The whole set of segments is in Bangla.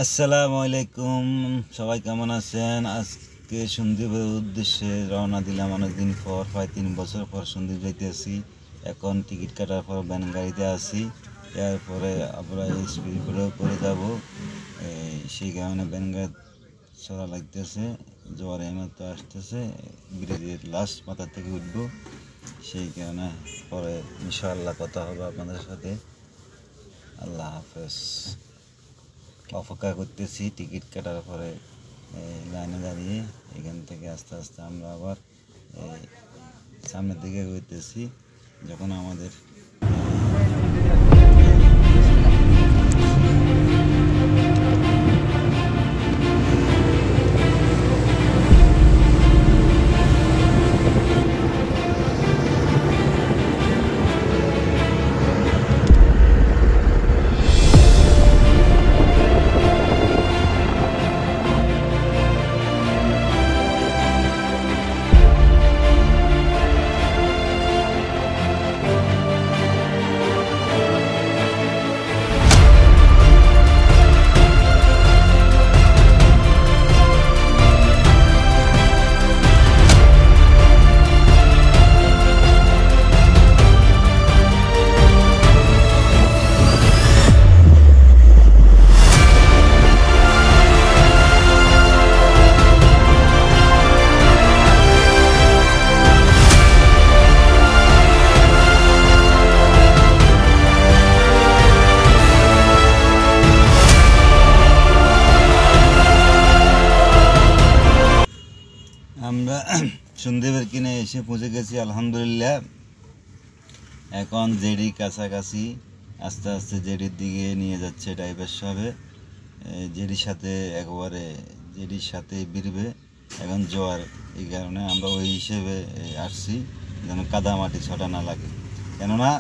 আসসালামু আলাইকুম, সবাই কেমন আছেন? আজকে সন্দীপের উদ্দেশ্যে রওনা দিলাম। অনেকদিন পর, প্রায় 3 বছর পর সন্দীপ যাইতেছি। এখন টিকিট কাটার পর ব্যান গাড়িতে আসি, এরপরে আমরা স্পিড করে যাব। সেই কারণে ব্যান গাড়ি চড়া লাগতেছে, জোয়ার এমাত্র আসতেছে, ব্রিজের লাস্ট মাথা থেকে উঠবো। সেই কারণে পরে ইনশাআল্লাহ কথা হবে আপনাদের সাথে। আল্লাহ হাফেজ। অপেক্ষা করতেছি টিকিট কাটার পরে লাইনে দাঁড়িয়ে। এখান থেকে আস্তে আস্তে আমরা আবার সামনের দিকে এগোতেছি। যখন আমাদের আমরা সন্দীপের কিনে এসে পৌঁছে গেছি আলহামদুলিল্লাহ। এখন জেডি কাছাকাছি, আস্তে আস্তে জেডির দিকে নিয়ে যাচ্ছে ড্রাইভার সাহেব। জেডির সাথে একেবারে জেডির সাথে বিড়বে এখন জোয়ার, এই কারণে আমরা ওই হিসেবে আসছি যেন কাদামাটি ছটা না লাগে। কেননা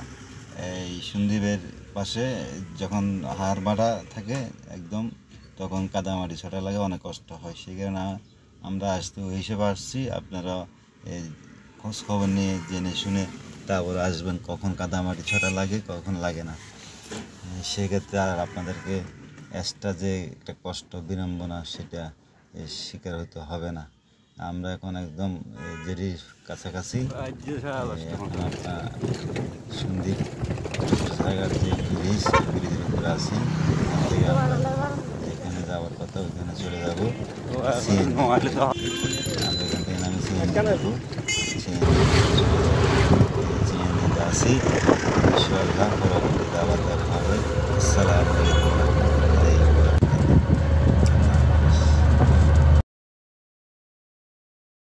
এই সন্দীপের পাশে যখন হাড় বাঁধা থাকে একদম, তখন কাদামাটি ছটা লাগে, অনেক কষ্ট হয়। সেই কারণে আমরা আসতে ওই হিসেবে আসছি। আপনারা খোঁজ খবর নিয়ে জেনে শুনে তারপর আসবেন, কখন কাদামাটি ছটা লাগে কখন লাগে না। সেক্ষেত্রে আর আপনাদেরকে এক্সট্রা যে একটা কষ্ট বিড়ম্বনা সেটা শিকার হতে হবে না। আমরা এখন একদম জেডির কাছাকাছি। এখন আপনার সন্দীপ জায়গার যে ব্রিজের উপরে আছি, যেখানে যাওয়ার কথা ওইখানে চলে যাবো। আমরা এখান থেকে নামে সিএনজিতে আছি। ইনশাআল্লাহ পরবর্তীতে আবার দেখা হবে। আসসালামু আলাইকুম।